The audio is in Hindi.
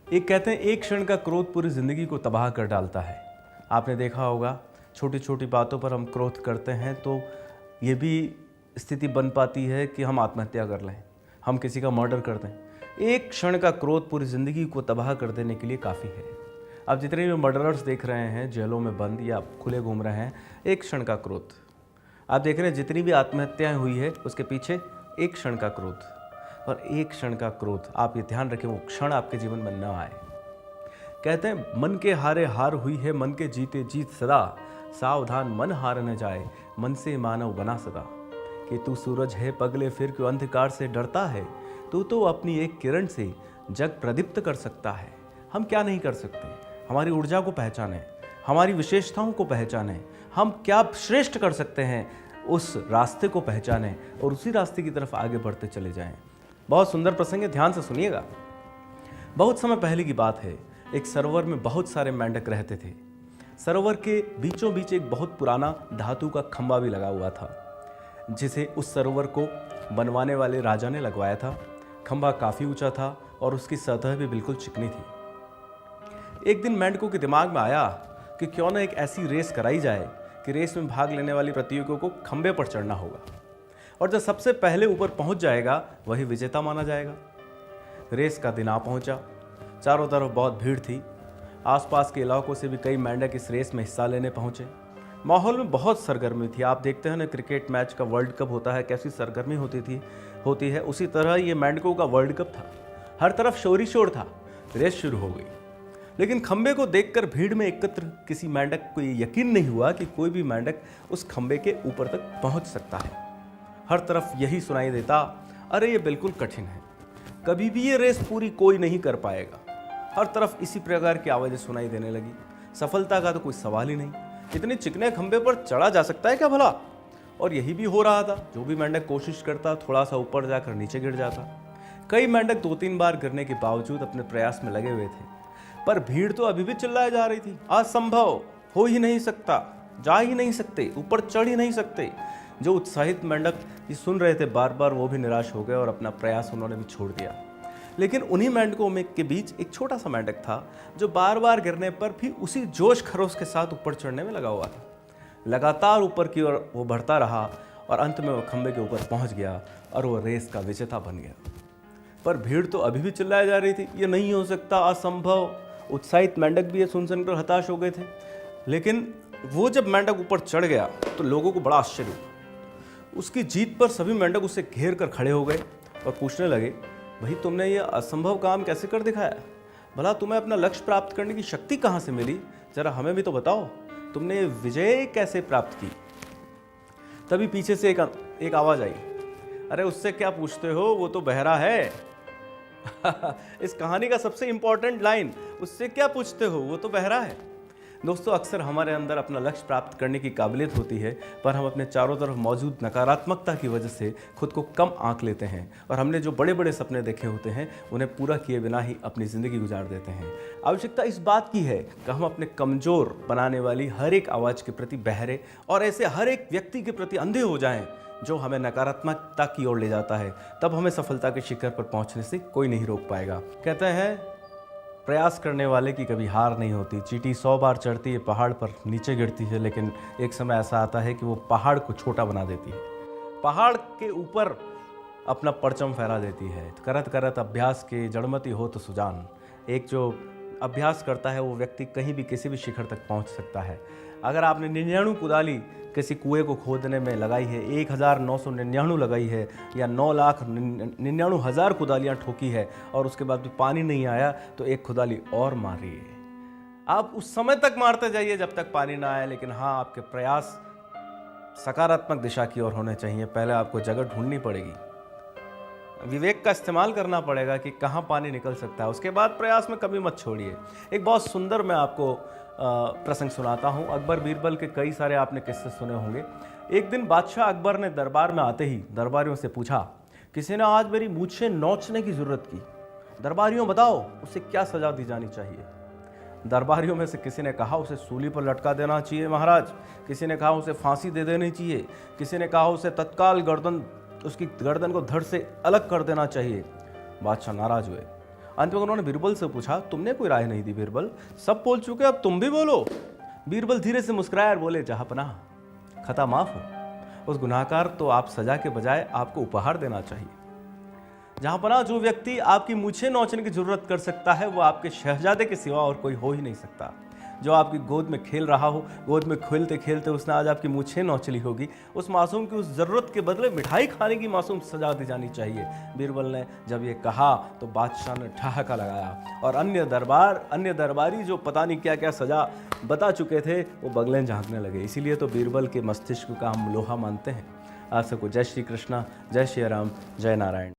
एक कहते हैं एक क्षण का क्रोध पूरी ज़िंदगी को तबाह कर डालता है। आपने देखा होगा छोटी छोटी बातों पर हम क्रोध करते हैं तो ये भी स्थिति बन पाती है कि हम आत्महत्या कर लें, हम किसी का मर्डर कर दें। एक क्षण का क्रोध पूरी ज़िंदगी को तबाह कर देने के लिए काफ़ी है। आप जितने भी मर्डरर्स देख रहे हैं जेलों में बंद या खुले घूम रहे हैं, एक क्षण का क्रोध। आप देख रहे हैं जितनी भी आत्महत्याएं हुई है उसके पीछे एक क्षण का क्रोध। और एक क्षण का क्रोध, आप ये ध्यान रखें, वो क्षण आपके जीवन में न आए। कहते हैं मन के हारे हार हुई है, मन के जीते जीत सदा, सावधान मन हार न जाए, मन से मानव बना सदा। कि तू सूरज है पगले फिर क्यों अंधकार से डरता है, तू तो अपनी एक किरण से जग प्रदीप्त कर सकता है। हम क्या नहीं कर सकते, हमारी ऊर्जा को पहचानें, हमारी विशेषताओं को पहचानें, हम क्या श्रेष्ठ कर सकते हैं उस रास्ते को पहचानें और उसी रास्ते की तरफ आगे बढ़ते चले जाएं। बहुत सुंदर प्रसंग है, ध्यान से सुनिएगा। बहुत समय पहले की बात है, एक सरोवर में बहुत सारे मेंढक रहते थे। सरोवर के बीचों बीच एक बहुत पुराना धातु का खंभा भी लगा हुआ था, जिसे उस सरोवर को बनवाने वाले राजा ने लगवाया था। खंभा काफ़ी ऊंचा था और उसकी सतह भी बिल्कुल चिकनी थी। एक दिन मेंढकों के दिमाग में आया कि क्यों ना एक ऐसी रेस कराई जाए कि रेस में भाग लेने वाली प्रतियोगियों को खंभे पर चढ़ना होगा और जो सबसे पहले ऊपर पहुंच जाएगा वही विजेता माना जाएगा। रेस का दिन आ पहुंचा। चारों तरफ बहुत भीड़ थी। आसपास के इलाकों से भी कई मेंढक इस रेस में हिस्सा लेने पहुंचे। माहौल में बहुत सरगर्मी थी। आप देखते हैं ना, क्रिकेट मैच का वर्ल्ड कप होता है, कैसी सरगर्मी होती है, उसी तरह ये मेंढकों का वर्ल्ड कप था। हर तरफ शोर ही शोर था। रेस शुरू हो गई, लेकिन खंबे को देखकर भीड़ में एकत्र किसी मेंढक को ये यकीन नहीं हुआ कि कोई भी मेंढक उस खंबे के ऊपर तक पहुंच सकता है। हर तरफ यही सुनाई देता, अरे ये बिल्कुल कठिन है, कभी भी ये रेस पूरी कोई नहीं कर पाएगा। हर तरफ इसी प्रकार की आवाज़ें सुनाई देने लगी। सफलता का तो कोई सवाल ही नहीं, इतने चिकने खंबे पर चढ़ा जा सकता है क्या भला? और यही भी हो रहा था। जो भी मेंढक कोशिश करता थोड़ा सा ऊपर जाकर नीचे गिर जाता। कई मेंढक 2-3 बार गिरने के बावजूद अपने प्रयास में लगे हुए थे, पर भीड़ तो अभी भी चिल्लाए जा रही थी, असंभव, हो ही नहीं सकता, जा ही नहीं सकते, ऊपर चढ़ ही नहीं सकते। जो उत्साहित मेंढक ये सुन रहे थे बार बार, वो भी निराश हो गए और अपना प्रयास उन्होंने भी छोड़ दिया। लेकिन उन्हीं मेंढकों में के बीच एक छोटा सा मेंढक था जो बार बार गिरने पर भी उसी जोश खरोश के साथ ऊपर चढ़ने में लगा हुआ था। लगातार ऊपर की ओर वो बढ़ता रहा और अंत में वो खंबे के ऊपर पहुंच गया और वो रेस का विजेता बन गया। पर भीड़ तो अभी भी चिल्लाए जा रही थी, ये नहीं हो सकता, असंभव। उत्साहित मेंढक भी ये सुनकर हताश हो गए थे। लेकिन वो जब मेंढक ऊपर चढ़ गया तो लोगों को बड़ा आश्चर्य हुआ। उसकी जीत पर सभी मेंढक उसे घेर कर खड़े हो गए और पूछने लगे, भाई तुमने ये असंभव काम कैसे कर दिखाया? भला तुम्हें अपना लक्ष्य प्राप्त करने की शक्ति कहाँ से मिली? जरा हमें भी तो बताओ, तुमने ये विजय कैसे प्राप्त की? तभी पीछे से एक आवाज़ आई, अरे उससे क्या पूछते हो, वो तो बहरा है। इस कहानी का सबसे इंपॉर्टेंट लाइन, उससे क्या पूछते हो, वो तो बहरा है। दोस्तों, अक्सर हमारे अंदर अपना लक्ष्य प्राप्त करने की काबिलियत होती है, पर हम अपने चारों तरफ मौजूद नकारात्मकता की वजह से खुद को कम आंक लेते हैं और हमने जो बड़े बड़े सपने देखे होते हैं उन्हें पूरा किए बिना ही अपनी ज़िंदगी गुजार देते हैं। आवश्यकता इस बात की है कि हम अपने कमज़ोर बनाने वाली हर एक आवाज़ के प्रति बहरे और ऐसे हर एक व्यक्ति के प्रति अंधे हो जाएं जो हमें नकारात्मकता की ओर ले जाता है। तब हमें सफलता के शिखर पर पहुंचने से कोई नहीं रोक पाएगा। कहते हैं, प्रयास करने वाले की कभी हार नहीं होती। चींटी 100 बार चढ़ती है पहाड़ पर, नीचे गिरती है, लेकिन एक समय ऐसा आता है कि वो पहाड़ को छोटा बना देती है, पहाड़ के ऊपर अपना परचम फहरा देती है। करत करत अभ्यास के जड़मति हो तो सुजान। एक जो अभ्यास करता है वो व्यक्ति कहीं भी किसी भी शिखर तक पहुंच सकता है। अगर आपने 99 कुदाली किसी कुएं को खोदने में लगाई है, 1999 लगाई है या 9,99,000 कुदालियाँ ठोकी है और उसके बाद भी पानी नहीं आया, तो एक कुदाली और मारिए। आप उस समय तक मारते जाइए जब तक पानी ना आए, लेकिन हाँ, आपके प्रयास सकारात्मक दिशा की ओर होने चाहिए। पहले आपको जगह ढूंढनी पड़ेगी, विवेक का इस्तेमाल करना पड़ेगा कि कहाँ पानी निकल सकता है, उसके बाद प्रयास में कभी मत छोड़िए। एक बहुत सुंदर मैं आपको प्रसंग सुनाता हूँ। अकबर बीरबल के कई सारे आपने किस्से सुने होंगे। एक दिन बादशाह अकबर ने दरबार में आते ही दरबारियों से पूछा, किसी ने आज मेरी मूछें नोचने की जरूरत की, दरबारियों बताओ उसे क्या सजा दी जानी चाहिए? दरबारियों में से किसी ने कहा उसे सूली पर लटका देना चाहिए महाराज, किसी ने कहा उसे फांसी दे देनी चाहिए, किसी ने कहा उसे तत्काल उसकी गर्दन को धड़ से अलग कर देना चाहिए। बादशाह नाराज हुए अंत में उन्होंने बीरबल से पूछा, तुमने कोई राय नहीं दी बीरबल, सब बोल चुके, अब तुम भी बोलो। बीरबल धीरे से मुस्कुराए और बोले, जहाँपनाह, खता माफ हो। उस गुनाहगार तो आप सजा के बजाय आपको उपहार देना चाहिए। जहाँपनाह, जो व्यक्ति आपकी मूछें नोचने की जरूरत कर सकता है वो आपके शहजादे के सिवा और कोई हो ही नहीं सकता। जो आपकी गोद में खेल रहा हो, गोद में खेलते खेलते उसने आज आपकी मूछें नोच ली होगी, उस मासूम की उस ज़रूरत के बदले मिठाई खाने की मासूम सजा दी जानी चाहिए। बीरबल ने जब ये कहा तो बादशाह ने ठहाका लगाया और अन्य दरबारी जो पता नहीं क्या क्या सजा बता चुके थे वो बगलें झांकने लगे। इसीलिए तो बीरबल के मस्तिष्क का हम लोहा मानते हैं। आप सबको जय श्री कृष्णा, जय श्री राम, जय नारायण।